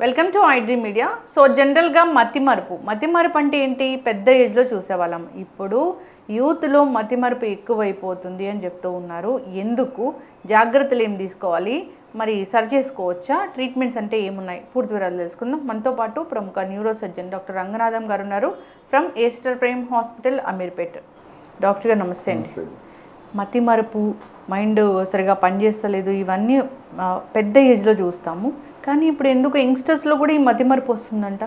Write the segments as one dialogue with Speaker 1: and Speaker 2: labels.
Speaker 1: Welcome to iDream media. So జనరల్గా మతిమరుపు అంటే ఏంటి? పెద్ద ఏజ్లో చూసేవాళ్ళం. ఇప్పుడు యూత్లో మతిమరుపు ఎక్కువైపోతుంది అని చెప్తూ ఉన్నారు. ఎందుకు? జాగ్రత్తలు ఏం తీసుకోవాలి? మరి సరి చేసుకోవచ్చా? ట్రీట్మెంట్స్ అంటే ఏమున్నాయి? పూర్తి వివరాలు తెలుసుకుందాం. మనతో పాటు ప్రముఖ న్యూరో సర్జన్ డాక్టర్ రంగనాథం గారు ఉన్నారు from Aster prime hospital, Ameerpet. Doctor గారు నమస్తే అండి. మతిమరుపు, మైండ్ సరిగా పనిచేస్తలేదు, ఇవన్నీ పెద్ద ఏజ్లో చూస్తాము. కానీ ఇప్పుడు ఎందుకు యంగ్స్టర్స్లో కూడా ఈ మతిమరుపు వస్తుందంట?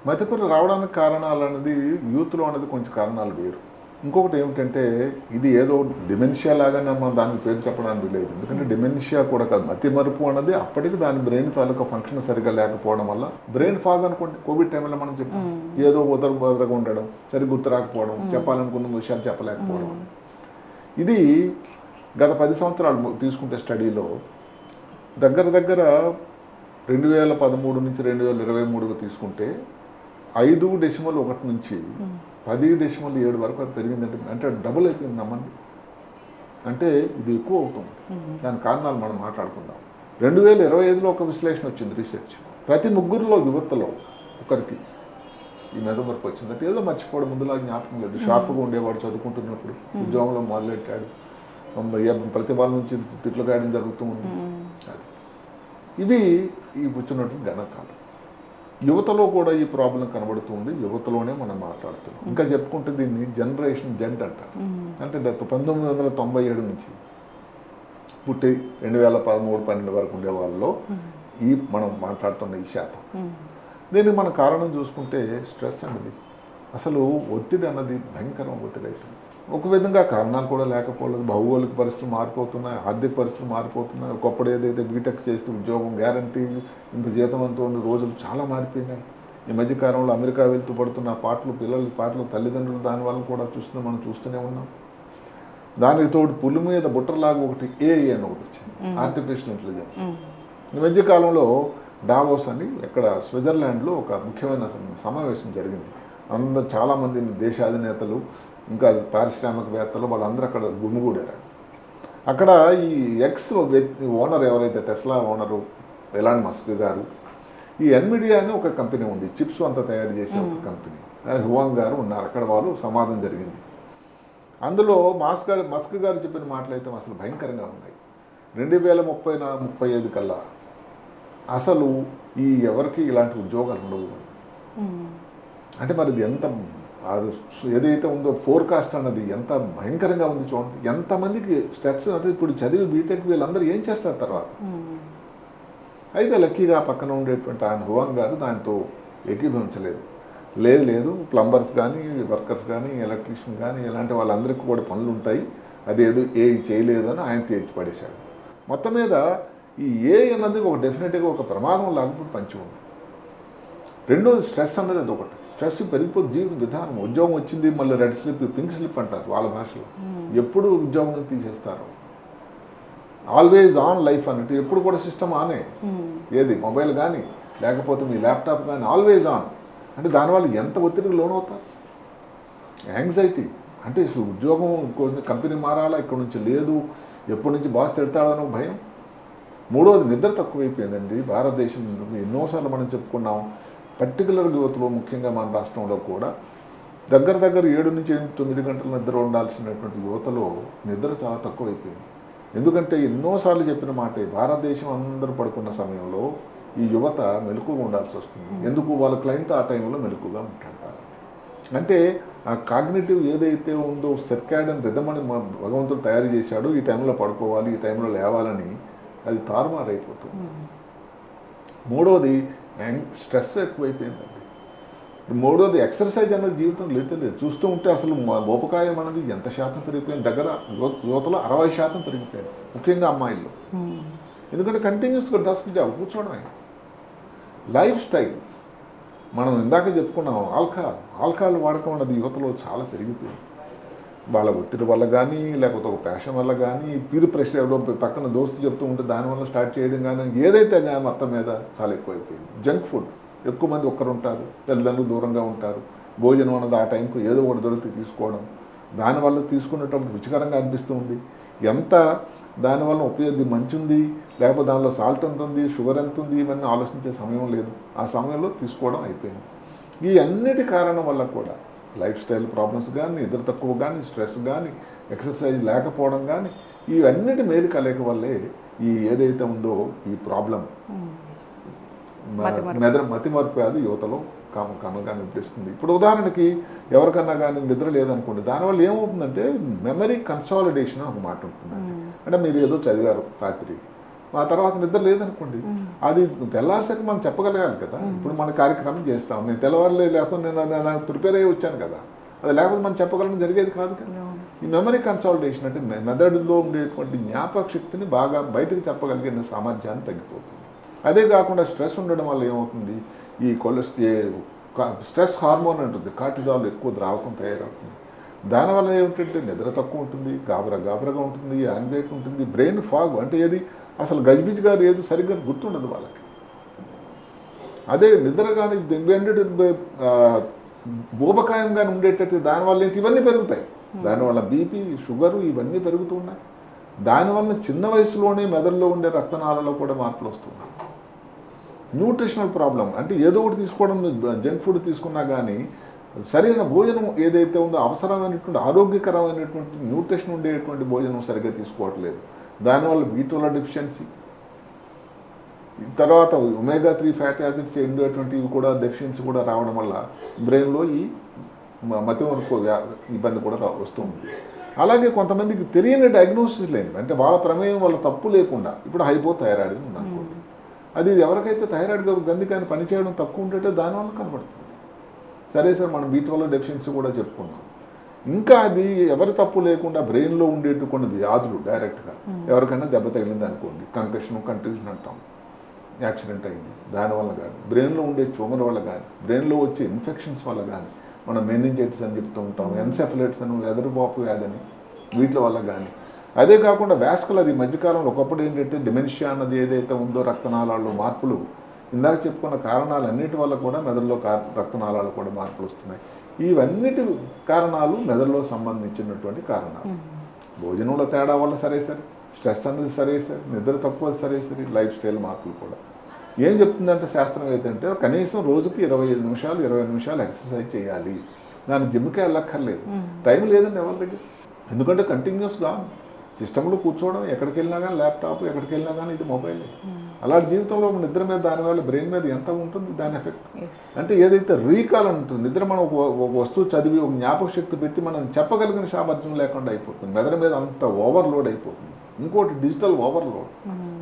Speaker 2: మతిమరుపు రావడానికి కారణాలు అనేది యూత్లో అనేది కొంచెం కారణాలు వేరు. ఇంకొకటి ఏమిటంటే ఇది ఏదో డిమెన్షియా లాగానే మనం దానికి పేరు చెప్పడానికి లేదు. ఎందుకంటే డిమెన్షియా కూడా కాదు, మతిమరుపు అన్నది అప్పటికి దాని బ్రెయిన్ తాలూకా ఫంక్షన్ సరిగ్గా లేకపోవడం వల్ల బ్రెయిన్ ఫాగ్ అనుకోండి. కోవిడ్ టైంలో మనం చెప్పాం, ఏదో బొదరగా ఉండడం, సరిగ్గా గుర్తు రాకపోవడం, చెప్పాలనుకున్న విషయాలు చెప్పలేకపోవడం. ఇది గత 10 సంవత్సరాలు తీసుకుంటే స్టడీలో దగ్గర 2013 నుంచి 2023 తీసుకుంటే 5.1 నుంచి 10.7 వరకు అది పెరిగిందంటే, అంటే డబుల్ అయిపోయింది నమ్మండి. అంటే ఇది ఎక్కువ అవుతుంది. దాని కారణాలు మనం మాట్లాడుకుందాం. 2025లో ఒక విశ్లేషణ వచ్చింది, రీసెర్చ్. ప్రతి 3 యువతలో ఒకరికి ఈ మెదమరుపు వచ్చిందంటే ఏదో మర్చిపోవడం, ముందులా జ్ఞాపకం లేదు. షార్ప్గా ఉండేవాడు చదువుకుంటున్నప్పుడు, ఉద్యోగంలో మొదలెట్టాడు, ప్రతి వాళ్ళ నుంచి తిట్లు గాయడం జరుగుతూ ఉంది. ఇవి ఈ వచ్చినటువంటి గణకాలం. యువతలో కూడా ఈ ప్రాబ్లం కనబడుతుంది. యువతలోనే మనం మాట్లాడుతున్నాం. ఇంకా చెప్పుకుంటే దీన్ని జనరేషన్ జెడ్ అంటారు. అంటే 1997 నుంచి పుట్టి 2013-12 వరకు ఉండే వాళ్ళలో ఈ మనం మాట్లాడుతున్న ఈ శాతం. దీనికి మన కారణం చూసుకుంటే స్ట్రెస్ అన్నది, అసలు ఒత్తిడి అన్నది భయంకరం ఒత్తిడి అవుతుంది. ఒక విధంగా కారణాలు కూడా లేకపోలేదు. భౌగోళిక పరిస్థితులు మారిపోతున్నాయి, ఆర్థిక పరిస్థితులు మారిపోతున్నాయి. ఒకప్పుడు ఏదైతే బీటెక్ చేస్తూ ఉద్యోగం గ్యారంటీ, ఇంత జీతంతో ఉన్న రోజులు చాలా మారిపోయినాయి. ఈ మధ్యకాలంలో అమెరికా వెళ్తూ పడుతున్న పాటలు, పిల్లల పాటలు, తల్లిదండ్రులు దానివల్ల కూడా మనం చూస్తూనే ఉన్నాం. దానికి తోడు పులి మీద బుట్టలాగా ఒకటి ఏఐ అని ఒకటి వచ్చింది, ఆర్టిఫిషియల్ ఇంటెలిజెన్స్. ఈ మధ్యకాలంలో డావోస్ అని ఎక్కడ స్విట్జర్లాండ్లో ఒక ముఖ్యమైన సమావేశం జరిగింది. చాలామంది దేశాధినేతలు, ఇంకా పారిశ్రామికవేత్తలు, వాళ్ళందరూ అక్కడ గుమిగూడారు. అక్కడ ఈ ఎక్స్ ఓనర్ ఎవరైతే టెస్లా ఓనరు ఎలాన్ మస్క్ గారు, ఈ ఎన్విడియా అని ఒక కంపెనీ ఉంది, చిప్స్ అంతా తయారు చేసే ఒక కంపెనీ, హువాంగ్ గారు ఉన్నారు. అక్కడ వాళ్ళు సమాధానం జరిగింది. అందులో మస్క్ గారు చెప్పిన మాటలు అయితే అసలు భయంకరంగా ఉన్నాయి. 2035 కల్లా అసలు ఈ ఎవరికి ఇలాంటి ఉద్యోగాలు ఉండవు. అంటే మరి ఇది ఎంత, అది ఏదైతే ఉందో ఫోర్కాస్ట్ అన్నది ఎంత భయంకరంగా ఉంది చూడండి. ఎంతమందికి స్ట్రెస్ అంటే ఇప్పుడు చదివి బీటెక్ వీళ్ళందరూ ఏం చేస్తారు తర్వాత? అయితే లక్కీగా పక్కన ఉండేటువంటి ఆయన హువాంగ్ గారు దాంతో ఏకీభవించలేదు. లేదు ప్లంబర్స్ కానీ, వర్కర్స్ కానీ, ఎలక్ట్రీషియన్ కానీ ఇలాంటి వాళ్ళందరికీ కూడా పనులు ఉంటాయి, అదేదో ఏ చేయలేదు అని ఆయన తేల్చి పడేశాడు. మొత్తం మీద ఈ ఏ అన్నది ఒక డెఫినెట్గా ఒక ప్రమాదం లాగా పంచి ఉంది. రెండోది స్ట్రెస్ అన్నది అది ఒకటి. స్ట్రెస్ పెరిగిపోతే జీవిత విధానం. ఉద్యోగం వచ్చింది, మళ్ళీ రెడ్ స్లిప్, పింక్ స్లిప్ అంటారు వాళ్ళ భాషలో. ఎప్పుడు ఉద్యోగం తీసేస్తారు. ఆల్వేజ్ ఆన్ లైఫ్ అన్నట్టు ఎప్పుడు కూడా సిస్టమ్ ఆనే. ఏది మొబైల్ కానీ లేకపోతే మీ ల్యాప్టాప్ కానీ ఆల్వేజ్ ఆన్. అంటే దానివల్ల ఎంత ఒత్తిడికి లోనవుతారు. యాంగ్జైటీ అంటే అసలు ఉద్యోగం కొంచెం కంపెనీ మారాలా, ఇక్కడ నుంచి లేదు, ఎప్పటి నుంచి బాస్ తిడతాడనో భయం. మూడవది నిద్ర తక్కువైపోయిందండి భారతదేశం. ఎన్నోసార్లు మనం చెప్పుకున్నాం. పర్టికులర్ యువతలో, ముఖ్యంగా మన రాష్ట్రంలో కూడా దగ్గర 7 నుంచి 9 గంటల నిద్ర ఉండాల్సినటువంటి యువతలో నిద్ర చాలా తక్కువైపోయింది. ఎందుకంటే ఎన్నోసార్లు చెప్పిన మాటే, భారతదేశం అందరూ పడుకున్న సమయంలో ఈ యువత మెలకుగా ఉండాల్సి వస్తుంది. ఎందుకు? వాళ్ళ క్లయింట్ ఆ టైంలో మెలకుగా ఉంటాడు. అంటే ఆ కాగ్నిటివ్ ఏదైతే ఉందో సర్కాడియన్ రిథమ్ అని భగవంతుడు తయారు చేశాడు, ఈ టైంలో పడుకోవాలి, ఈ టైంలో లేవాలని, అది తారుమారైపోతుంది. మూడవది స్ట్రెస్ ఎక్కువైపోయిందండి. మూడోది ఎక్సర్సైజ్ అనేది జీవితం లేదు. చూస్తూ ఉంటే అసలు మోపకాయం అనేది ఎంత శాతం పెరిగిపోయింది, దగ్గర యువతలో 60% పెరిగిపోయింది, ముఖ్యంగా అమ్మాయిల్లో. ఎందుకంటే కంటిన్యూస్గా డస్క్ జాబ్ కూర్చోవడమే. లైఫ్ స్టైల్ మనం ఇందాక చెప్పుకున్నాం, ఆల్కహాల్ వాడకం అన్నది యువతలో చాలా పెరిగిపోయింది. వాళ్ళ ఒత్తిడి వల్ల కానీ, లేకపోతే ఒక ప్యాషన్ వల్ల కానీ, పీర్ ప్రెషర్ ఎవరో పక్కన దోస్తు చెప్తూ ఉంటే దానివల్ల స్టార్ట్ చేయడం కానీ, ఏదైతే కానీ మొత్తం మీద చాలా ఎక్కువైపోయింది. జంక్ ఫుడ్, ఎక్కువ మంది ఒక్కరు ఉంటారు, తల్లిదండ్రులు దూరంగా ఉంటారు, భోజనం అన్నది ఆ టైంకు ఏదో ఒకటి దొరికితే తీసుకోవడం, దానివల్ల తీసుకునేటప్పుడు రుచికరంగా అనిపిస్తుంది. ఎంత దానివల్ల ఉపయోగం మంచి ఉంది, లేకపోతే దానిలో సాల్ట్ ఎంత ఉంది, షుగర్ ఎంత ఉంది, ఇవన్నీ ఆలోచించే సమయం లేదు. ఆ సమయంలో తీసుకోవడం అయిపోయింది. ఈ అన్నిటి కారణం వల్ల కూడా లైఫ్ స్టైల్ ప్రాబ్లమ్స్ కానీ, నిద్ర తక్కువ కానీ, స్ట్రెస్ కానీ, ఎక్సర్సైజ్ లేకపోవడం కానీ, ఇవన్నిటి మీద కలయిక వల్లే ఈ ఏదైతే ఉందో ఈ ప్రాబ్లం మతిమరుపు వ్యాధి యువతలో కామగా నిపిస్తుంది. ఇప్పుడు ఉదాహరణకి ఎవరికన్నా కానీ నిద్ర లేదనుకోండి, దానివల్ల ఏమవుతుందంటే మెమరీ కన్సాలిడేషన్ ఒక మాట ఉంటుందండి. అంటే మీరు ఏదో చదివారు రాత్రి, ఆ తర్వాత నిద్ర లేదనుకోండి, అది తెల్లారిసరికి మనం చెప్పగలగాలి కదా. ఇప్పుడు మన కార్యక్రమం చేస్తాం, నేను తెల్లవారులే లేకపోతే నేను ప్రిపేర్ అయ్యి వచ్చాను కదా, అది లేకపోతే మనం చెప్పగలం జరిగేది కాదు కదా. ఈ మెమరీ కన్సాలిడేషన్ అంటే మెదడులో ఉండేటువంటి జ్ఞాపక శక్తిని బాగా బయటకు చెప్పగలిగిన సామర్థ్యాన్ని తగ్గిపోతుంది. అదే కాకుండా స్ట్రెస్ ఉండడం వల్ల ఏమవుతుంది, ఈ స్ట్రెస్ హార్మోన్ ఉంటుంది, కార్టిజాల్ ఎక్కువ ద్రావకం తయారవుతుంది. దానివల్ల ఏమిటంటే నిద్ర తక్కువ ఉంటుంది, గాబరగా ఉంటుంది, యాంగ్జైటీ ఉంటుంది, బ్రెయిన్ ఫాగ్ అంటే ఏది అసలు గజిబిజిగా ఏది సరిగ్గా గుర్తుండదు వాళ్ళకి. అదే నిద్ర కానీ ఊబకాయంగా ఉండేటట్టు దానివల్ల ఏంటి ఇవన్నీ పెరుగుతాయి. దానివల్ల బీపీ, షుగరు ఇవన్నీ పెరుగుతూ ఉన్నాయి. దానివల్ల చిన్న వయసులోనే మెదడులో ఉండే రక్తనాళాల్లో కూడా మార్పులు వస్తున్నాయి. న్యూట్రిషనల్ ప్రాబ్లం అంటే ఏదో ఒకటి తీసుకోవడం, జంక్ ఫుడ్ తీసుకున్నా కానీ సరైన భోజనం ఏదైతే ఉందో అవసరమైనటువంటి ఆరోగ్యకరమైనటువంటి న్యూట్రిషన్ ఉండేటువంటి భోజనం సరిగ్గా తీసుకోవట్లేదు. దానివల్ల B12 డెఫిషియన్సీ, తర్వాత ఒమేగా-3 ఫ్యాటీ యాసిడ్స్ ఉండేటువంటివి కూడా డెఫిషియన్సీ కూడా రావడం వల్ల బ్రెయిన్లో ఈ మతిమరుపు ఇబ్బంది కూడా వస్తుంది. అలాగే కొంతమందికి తెలియని డయాగ్నోసిస్ లేని అంటే వాళ్ళ ప్రమేయం వల్ల తప్పు లేకుండా ఇప్పుడు హైపోథైరాయిడ్ ఉందనుకోండి, అది ఎవరికైతే థైరాయిడ్ గ్రంథి కానీ పనిచేయడం తక్కువ ఉంటే దానివల్ల కనబడుతుంది. సరే సార్, మనం B12 డెఫిషియన్సీ కూడా చెప్పుకున్నాం. ఇంకా అది ఎవరి తప్పు లేకుండా బ్రెయిన్లో ఉండేటువంటి వ్యాధులు డైరెక్ట్గా ఎవరికైనా దెబ్బ తగిలింది అనుకోండి, కంట్యూషన్ అంటాం, యాక్సిడెంట్ అయింది, దానివల్ల కానీ బ్రెయిన్లో ఉండే ట్యూమర్ వల్ల కానీ బ్రెయిన్లో వచ్చే ఇన్ఫెక్షన్స్ వల్ల కానీ మనం మెనింజైటిస్ అని చెప్తూ ఉంటాం, ఎన్సెఫలైటిస్ అని, వెదరుబాపు వ్యాధి అని, వీటి వల్ల కానీ. అదే కాకుండా వాస్కులర్ ఈ మధ్యకాలంలో ఒకప్పుడు ఏంటంటే డిమెన్షియా అన్నది ఏదైతే ఉందో రక్తనాళాల్లో మార్పులు, ఇందాక చెప్పుకున్న కారణాలు అన్నిటి వల్ల కూడా మెదడులో రక్తనాళాలు కూడా మార్పులు వస్తున్నాయి. ఇవన్నిటి కారణాలు మెదడులో సంబంధించినటువంటి కారణాలు. భోజనంలో తేడా వల్ల సరే, స్ట్రెస్ అనేది సరే, నిద్ర తక్కువ సరే, లైఫ్ స్టైల్ మార్పులు కూడా. ఏం చెప్తుందంటే శాస్త్రం ఏంటంటే కనీసం రోజుకి 25 నిమిషాలు 20 నిమిషాలు ఎక్సర్సైజ్ చేయాలి. దాని జిమ్కే వెళ్ళక్కర్లేదు, టైం లేదండి ఎవరి దగ్గర. ఎందుకంటే కంటిన్యూస్గా సిస్టంలో కూర్చోవడం, ఎక్కడికి వెళ్ళినా కానీ ల్యాప్టాప్, ఎక్కడికి వెళ్ళినా కానీ ఇది మొబైల్. అలాంటి జీవితంలో నిద్ర మీద దానివల్ల బ్రెయిన్ మీద ఎంత ఉంటుంది దాని ఎఫెక్ట్. అంటే ఏదైతే రీకాల్ ఉంటుంది, నిద్ర మనం ఒక వస్తువు చదివి ఒక జ్ఞాపక శక్తి పెట్టి మనం చెప్పగలిగిన సామర్థ్యం లేకుండా అయిపోతుంది, మెదడు మీద అంత ఓవర్లోడ్ అయిపోతుంది. ఇంకోటి డిజిటల్ ఓవర్లోడ్,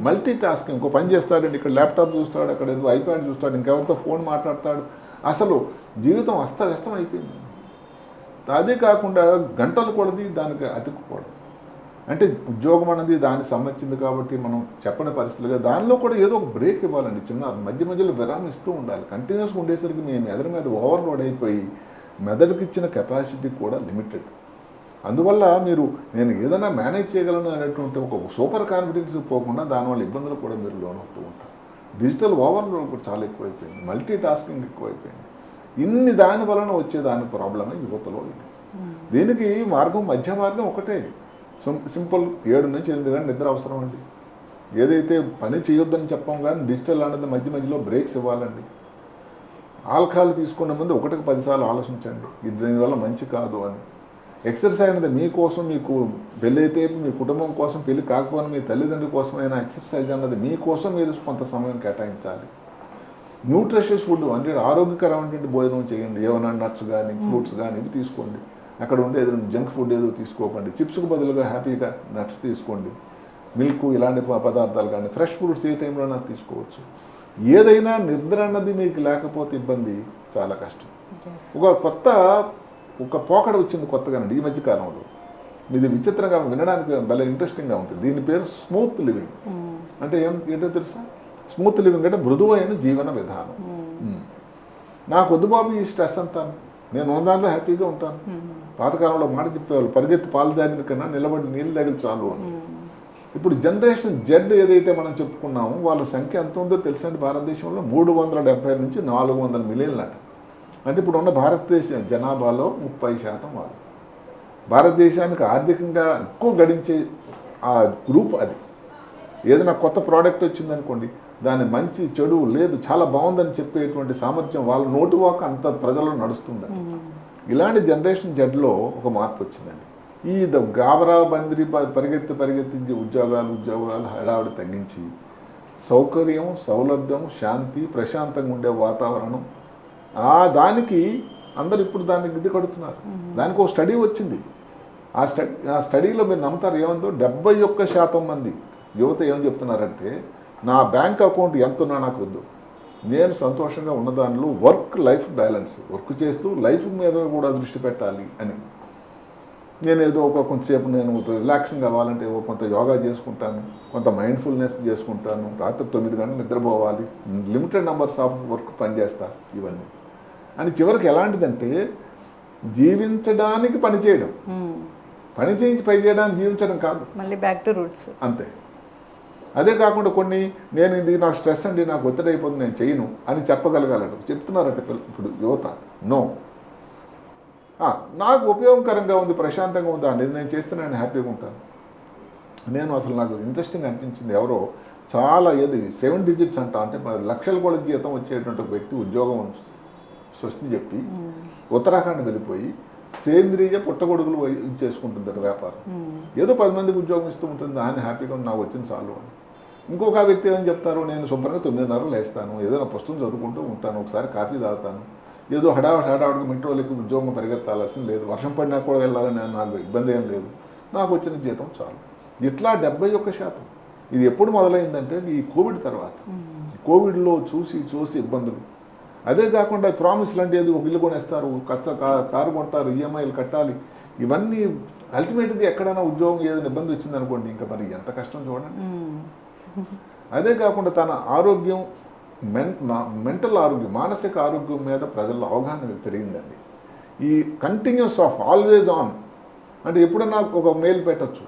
Speaker 2: మల్టీ టాస్కింగ్. ఇంకో పని చేస్తాడండి, ఇక్కడ ల్యాప్టాప్ చూస్తాడు, అక్కడ ఏదో ఐప్యాడ్ చూస్తాడు, ఇంకెవరితో ఫోన్ మాట్లాడతాడు, అసలు జీవితం అస్తవ్యస్తం అయిపోయింది. అదే కాకుండా గంటలు కొలది దానికి అతుక్కుపోవడం, అంటే ఉద్యోగం అనేది దానికి సంబంధించింది కాబట్టి మనం చెప్పని పరిస్థితులుగా దానిలో కూడా ఏదో ఒక బ్రేక్ ఇవ్వాలండి. చిన్న మధ్యలో విరామిస్తూ ఉండాలి. కంటిన్యూస్గా ఉండేసరికి మీ మెదడు మీద ఓవర్లోడ్ అయిపోయి మెదడుకి ఇచ్చిన కెపాసిటీ కూడా లిమిటెడ్. అందువల్ల నేను ఏదైనా మేనేజ్ చేయగలను అనేటువంటి ఒక సూపర్ కాన్ఫిడెన్స్ పోకుండా దానివల్ల ఇబ్బందులు కూడా మీరు లోనవుతూ ఉంటారు. డిజిటల్ ఓవర్లోడ్ కూడా చాలా ఎక్కువైపోయింది, మల్టీ టాస్కింగ్ ఎక్కువైపోయింది. ఇన్ని దాని వలన వచ్చేదాని ప్రాబ్లమే యువతలో ఇది. దీనికి మధ్య మార్గం ఒకటే, సింపుల్ 7 నుంచి 8 గంటలు నిద్ర అవసరం అండి. ఏదైతే పని చేయొద్దని చెప్పాం కానీ డిజిటల్ అనేది మధ్యలో బ్రేక్స్ ఇవ్వాలండి. ఆల్కహాల్ తీసుకునే ముందు 1కి 10 సార్లు ఆలోచించండి, ఇది దీనివల్ల మంచి కాదు అని. ఎక్సర్సైజ్ అనేది మీకోసం, మీకు పెళ్ళి అయితే మీ కుటుంబం కోసం, పెళ్ళి కాకపోయినా మీ తల్లిదండ్రుల కోసమైనా ఎక్సర్సైజ్ అన్నది మీకోసం మీరు కొంత సమయం కేటాయించాలి. న్యూట్రిషియస్ ఫుడ్ అంటే ఆరోగ్యకరమైనటువంటి భోజనం చేయండి. ఏమైనా నట్స్ కానీ ఫ్రూట్స్ కానీ ఇవి తీసుకోండి. అక్కడ ఉండే ఏదైనా జంక్ ఫుడ్ ఏదో తీసుకోకండి. చిప్స్కు బదులుగా హ్యాపీగా నట్స్ తీసుకోండి. మిల్క్ ఇలాంటి పదార్థాలు కానీ, ఫ్రెష్ ఫ్రూట్స్ ఏ టైంలోనా తీసుకోవచ్చు. ఏదైనా నిద్ర అన్నది మీకు లేకపోతే ఇబ్బంది చాలా కష్టం. ఒక పోకడ వచ్చింది కొత్తగానండి ఈ మధ్యకాలంలో. ఇది విచిత్రంగా వినడానికి భలే ఇంట్రెస్టింగ్గా ఉంటుంది. దీని పేరు స్మూత్ లివింగ్. అంటే ఏంటో తెలుసా? స్మూత్ లివింగ్ అంటే మృదువైన జీవన విధానం. నాకు వద్దు బాబు ఈ స్ట్రెస్ అంతా, నేను దానిలో హ్యాపీగా ఉంటాను. పాతకాలంలో మాట చెప్పేవాళ్ళు, పరిగెత్తి పాలు తాగిన కన్నా నిలబడి నీళ్ళు తగిలి చాలు అని. ఇప్పుడు జనరేషన్ జెడ్ ఏదైతే మనం చెప్పుకున్నామో వాళ్ళ సంఖ్య ఎంత ఉందో తెలుసండి భారతదేశంలో 370 నుంచి 400 మిలియన్లు అట. అంటే ఇప్పుడు ఉన్న భారతదేశ జనాభాలో 30% వాళ్ళు. భారతదేశానికి ఆర్థికంగా ఎక్కువ గడించే ఆ గ్రూప్ అది. ఏదైనా కొత్త ప్రోడక్ట్ వచ్చిందనుకోండి, దాని మంచి చెడు లేదు చాలా బాగుందని చెప్పేటువంటి సామర్థ్యం వాళ్ళ నోటి వాక్ అంత ప్రజల్లో నడుస్తుందండి. ఇలాంటి జనరేషన్ జడ్లో ఒక మార్పు వచ్చిందండి. ఈ గాబరా బందిరి పరిగెత్తించి ఉద్యోగాలు హడావిడి తగ్గించి సౌకర్యం, సౌలభ్యం, శాంతి, ప్రశాంతంగా ఉండే వాతావరణం, దానికి అందరు ఇప్పుడు దానికి ఇది కడుతున్నారు. దానికి ఒక స్టడీ వచ్చింది. ఆ స్టడీలో మీరు నమ్ముతారు ఏమందో 71% మంది యువత ఏం చెప్తున్నారంటే, నా బ్యాంక్ అకౌంట్ ఎంత ఉన్నా నాకు వద్దు, నేను సంతోషంగా ఉన్న దానిలో వర్క్ లైఫ్ బ్యాలెన్స్, వర్క్ చేస్తూ లైఫ్ మీద కూడా దృష్టి పెట్టాలి అని. నేను ఏదో కొంతసేపు నేను రిలాక్సింగ్ కావాలంటే కొంత యోగా చేసుకుంటాను, కొంత మైండ్ఫుల్నెస్ చేసుకుంటాను, రాత్రి 9 గంటలు నిద్రపోవాలి, లిమిటెడ్ నెంబర్స్ ఆఫ్ వర్క్ పనిచేస్తా, ఇవన్నీ అని. చివరికి ఎలాంటిదంటే జీవించడానికి పని చేయడం, పని చేయించి పని చేయడానికి జీవించడం కాదు,
Speaker 1: మళ్ళీ బ్యాక్ టు రూట్స్
Speaker 2: అంతే. అదే కాకుండా కొన్ని నేను ఇది నాకు స్ట్రెస్ అండి, నాకు ఒత్తిడి అయిపోతుంది, నేను చేయను అని చెప్పగలగాలంట. చెప్తున్నారంటే ఇప్పుడు యువత నో, నాకు ఉపయోగకరంగా ఉంది, ప్రశాంతంగా ఉంది, అనేది నేను చేస్తే నేను హ్యాపీగా ఉంటాను. నేను అసలు నాకు ఇంట్రెస్టింగ్ అనిపించింది, ఎవరో చాలా 7 డిజిట్స్ అంట, అంటే లక్షల కోట్ల జీతం వచ్చేటువంటి ఒక వ్యక్తి ఉద్యోగం స్వస్తి చెప్పి ఉత్తరాఖండ్ వెళ్ళిపోయి సేంద్రియ పుట్టగొడుగులు చేసుకుంటుందట వ్యాపారం. ఏదో 10 మందికి ఉద్యోగం ఇస్తూ ఉంటుంది, ఆయన హ్యాపీగా ఉంది, నాకు వచ్చింది చాలు అని. ఇంకొక వ్యక్తి ఏమని చెప్తారు, నేను శుభ్రంగా 9:30 లేస్తాను, ఏదైనా పుస్తకం చదువుకుంటూ ఉంటాను, ఒకసారి కాఫీ తాగుతాను, ఏదో హడావిడికి మెట్రోలకి ఉద్యోగం పరిగెత్తాల్సిన లేదు, వర్షం పడినా కూడా వెళ్ళాలని నాకు ఇబ్బంది ఏం లేదు, నాకు వచ్చిన జీతం చాలు. ఇట్లా 71%. ఇది ఎప్పుడు మొదలైందంటే ఈ కోవిడ్ తర్వాత. కోవిడ్లో చూసి ఇబ్బందులు. అదే కాకుండా ప్రామిస్లు అంటే ఏది ఒక ఇల్లు కొనేస్తారు, కారు కొంటారు, ఈఎంఐలు కట్టాలి, ఇవన్నీ అల్టిమేట్గా ఎక్కడైనా ఉద్యోగం ఏదైనా ఇబ్బంది వచ్చిందనుకోండి, ఇంకా మరి ఎంత కష్టం చూడండి. అదే కాకుండా తన ఆరోగ్యం, మెంటల్ ఆరోగ్యం, మానసిక ఆరోగ్యం మీద ప్రజల్లో అవగాహన పెరిగిందండి. ఈ కంటిన్యూస్ ఆఫ్ ఆల్వేజ్ ఆన్ అంటే ఎప్పుడన్నా ఒక మెయిల్ పెట్టచ్చు,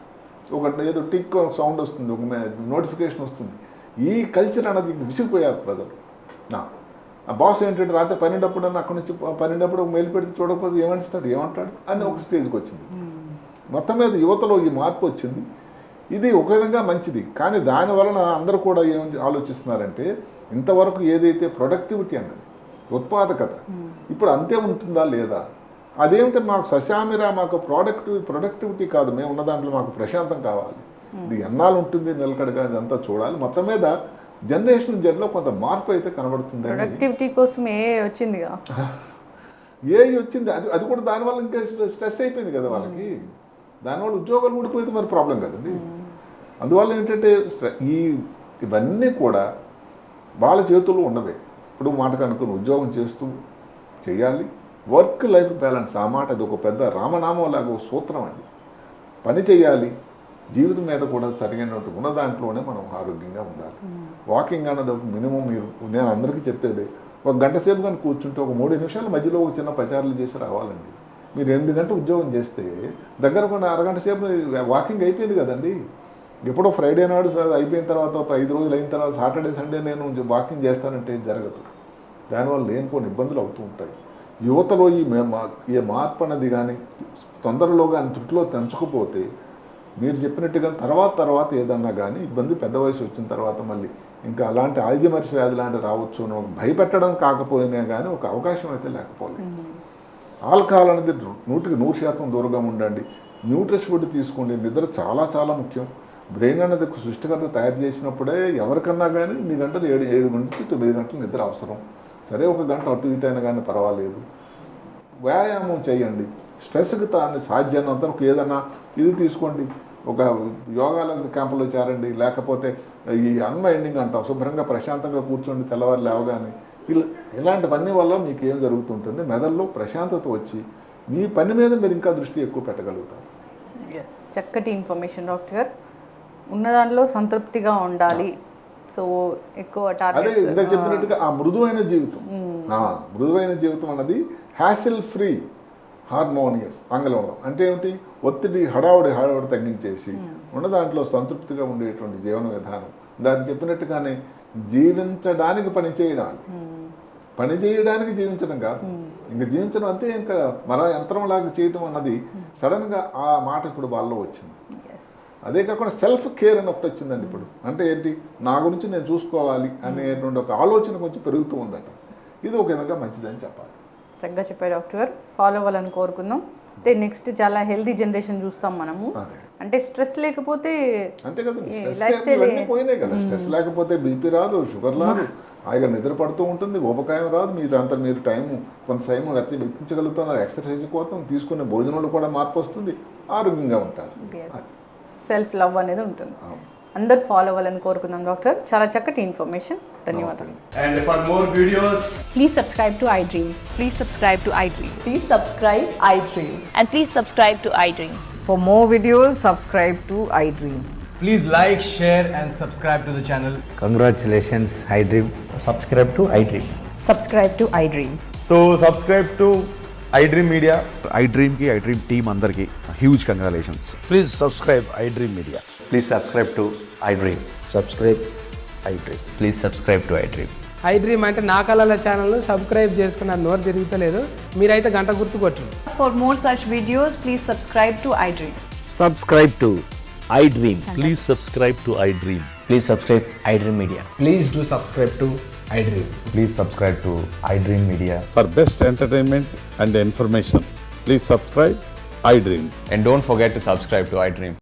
Speaker 2: ఒక ఏదో టిక్ సౌండ్ వస్తుంది, ఒక నోటిఫికేషన్ వస్తుంది. ఈ కల్చర్ అన్నది విసిగిపోయారు ప్రజలు. ఆ బాస్ ఏంటంటే రాత్రి 12 అక్కడి నుంచి 12 ఒక మెయిల్ పెడితే చూడకపోతే ఏమంటాడు అని ఒక స్టేజ్కి వచ్చింది. మొత్తం మీద యువతలో ఈ మార్పు వచ్చింది. ఇది ఒక విధంగా మంచిది, కానీ దాని వలన అందరూ కూడా ఏం ఆలోచిస్తున్నారంటే, ఇంతవరకు ఏదైతే ప్రొడక్టివిటీ అన్నది, ఉత్పాదకత, ఇప్పుడు అంతే ఉంటుందా లేదా, అదేమిటి మాకు సశామిరా, మాకు ప్రొడక్టివిటీ కాదు, మేము ఉన్న దాంట్లో మాకు ప్రశాంతం కావాలి, ఇది ఎన్నాళ్ళు ఉంటుంది నిలకడగా, ఇదంతా చూడాలి. మొత్తం మీద జనరేషన్ జడ్లో కొంత మార్పు అయితే కనబడుతుంది.
Speaker 1: ప్రొడక్టివిటీ కోసం వచ్చిందిగా,
Speaker 2: వచ్చింది, అది కూడా దానివల్ల ఇంకా స్ట్రెస్ అయిపోయింది కదా వాళ్ళకి, దానివల్ల ఉద్యోగాలు ఊడిపోయింది, మరి ప్రాబ్లం కదండి. అందువల్ల ఏంటంటే ఇవన్నీ కూడా వాళ్ళ చేతుల్లో ఉన్నవే. ఇప్పుడు మాటకు అనుకుని ఉద్యోగం చేస్తూ చేయాలి, వర్క్ లైఫ్ బ్యాలెన్స్, ఆ మాట అది ఒక పెద్ద రామనామం లాగా ఒక సూత్రం అండి. పని చేయాలి, జీవితం మీద కూడా సరిగినట్టు ఉన్న దాంట్లోనే మనం ఆరోగ్యంగా ఉండాలి. వాకింగ్ అన్నది మినిమం నేను అందరికీ చెప్పేది, 1 గంట సేపు కానీ కూర్చుంటే ఒక 3 నిమిషాల మధ్యలో ఒక చిన్న పచారులు చేసి రావాలండి. మీరు 8 గంటలు ఉద్యోగం చేస్తే దగ్గర కొన్ని అరగంట సేపు వాకింగ్ అయిపోయింది కదండి. ఎప్పుడో ఫ్రైడే నాడు అయిపోయిన తర్వాత 5 రోజులు అయిన తర్వాత సాటర్డే సండే నేను వాకింగ్ చేస్తానంటే జరగదు. దానివల్ల లేనిపోని ఇబ్బందులు అవుతూ ఉంటాయి. యువతలో ఈ మార్పు అన్నది కానీ తొందరలో కానీ త్రుట్లో తెంచకపోతే, మీరు చెప్పినట్టుగా తర్వాత ఏదన్నా కానీ ఇబ్బంది పెద్ద వయసు వచ్చిన తర్వాత మళ్ళీ ఇంకా అలాంటి ఆల్జీమర్స్ వ్యాధి లాంటివి రావచ్చు అని భయపెట్టడం కాకపోయినా కానీ ఒక అవకాశం అయితే లేకపోలేదు. ఆల్కహాల్ అనేది 100% దూరంగా ఉండండి. న్యూట్రిష్ ఫుడ్ తీసుకోండి. నిద్ర చాలా చాలా ముఖ్యం. బ్రెయిన్ అనేది సృష్టికర్త తయారు చేసినప్పుడే ఎవరికన్నా కానీ 8 గంటలు 7 నుంచి 9 గంటలు నిద్ర అవసరం. సరే 1 గంట అటు ఇటు అయినా కానీ పర్వాలేదు. వ్యాయామం చేయండి. స్ట్రెస్కి సాధ్యమైనంత వరకు ఏదన్నా ఇది తీసుకోండి. ఒక యోగాల క్యాంపులో చేరండి, లేకపోతే ఈ అన్మైండింగ్ అంటాం, శుభ్రంగా ప్రశాంతంగా కూర్చోండి తెల్లవారు లేవగానే. ఇలాంటివన్నీ వల్ల మీకు ఏం జరుగుతుంటుంది, మెదడులో ప్రశాంతత వచ్చి మీ పని మీద మీరు ఇంకా దృష్టి ఎక్కువ పెట్టగలుగుతారు.
Speaker 1: చక్కటి ఇన్ఫర్మేషన్ డాక్టర్ గారు. ఉన్న దాంట్లో సంతృప్తిగా ఉండాలి. సో ఎక్కువ
Speaker 2: అదే ఇందాక చెప్పినట్టుగా ఆ మృదువైన జీవితం అన్నది హ్యాసిల్ ఫ్రీ హార్మోనియస్ ఆంగ్లంలో అంటే ఏమిటి, ఒత్తిడి హడావుడి తగ్గించేసి ఉన్న దాంట్లో సంతృప్తిగా ఉండేటువంటి జీవన విధానం. దాన్ని చెప్పినట్టుగానే జీవించడానికి పని చేయడానికి జీవించడం కాదు, ఇంకా జీవించడం అంతే. ఇంకా మన యంత్రం లాగా చేయటం అన్నది సడన్గా ఆ మాట ఇప్పుడు వాళ్ళలో వచ్చింది. అదే కాకుండా సెల్ఫ్ కేర్ అని ఒకటి వచ్చిందండి ఇప్పుడు. అంటే ఏంటి, నా గురించి నేను చూసుకోవాలి అనేటువంటి ఒక ఆలోచన కొంచెం పెరుగుతూ ఉందట. ఇది ఒక విధంగా మంచిదని చెప్పాలి.
Speaker 1: చక్కగా చెప్పారు డాక్టర్ గారు. ఫాలో అవ్వాలని కోరుకుందాం. అయితే నెక్స్ట్ చాలా హెల్తీ జనరేషన్ చూస్తాం మనము. అంటే స్ట్రెస్ లేకపోతే
Speaker 2: అంతే కదా,
Speaker 1: లైఫ్ స్టైల్
Speaker 2: పోయినాయి కదా. స్ట్రెస్ లేకపోతే బీపీ రాదు, షుగర్ రాదు, హాయిగా నిద్ర పడుతూ ఉంటుంది, ఊపకాయం రాదు, మీరు టైం కొంత టైం వెచ్చించగలుగుతున్నారు, ఎక్సర్సైజ్ కోసం తీసుకునే భోజనంలో కూడా మార్పు వస్తుంది, ఆరోగ్యంగా ఉంటారు.
Speaker 1: సెల్ఫ్ లవ్ అనేది ఉంటుంది. అందరు ఫాలో అవ్వాలని కోరుకుందాం డాక్టర్. చాలా చక్కటి ఇన్ఫర్మేషన్. ధన్యవాదాలు.
Speaker 3: And for more videos,
Speaker 4: Please subscribe to iDream.
Speaker 5: Please subscribe to iDream.
Speaker 4: Please subscribe iDream.
Speaker 5: And please subscribe to iDream.
Speaker 6: For more videos, subscribe to iDream.
Speaker 3: please like, share and subscribe to the channel.
Speaker 7: Congratulations, iDream.
Speaker 8: Subscribe to iDream.
Speaker 4: Subscribe to iDream.
Speaker 8: So subscribe to iDream Media.
Speaker 9: iDream ki iDream team andarki huge congratulations.
Speaker 7: Please subscribe iDream Media.
Speaker 8: Please subscribe to iDream.
Speaker 7: Subscribe iDream.
Speaker 8: Please subscribe to iDream.
Speaker 10: iDream అంటే నా కళల channel subscribe చేసుకున్న నోరు తిరుగుతలేదు, మీరైతే గంట గుర్తు కొట్టండి.
Speaker 4: For more such videos, please subscribe to iDream.
Speaker 7: Subscribe to iDream.
Speaker 9: Please subscribe to iDream.
Speaker 8: Please subscribe iDream Media.
Speaker 10: Please do subscribe to iDream.
Speaker 8: Please subscribe to iDream Media.
Speaker 9: For best entertainment and information, please subscribe iDream.
Speaker 8: And don't forget to subscribe to iDream.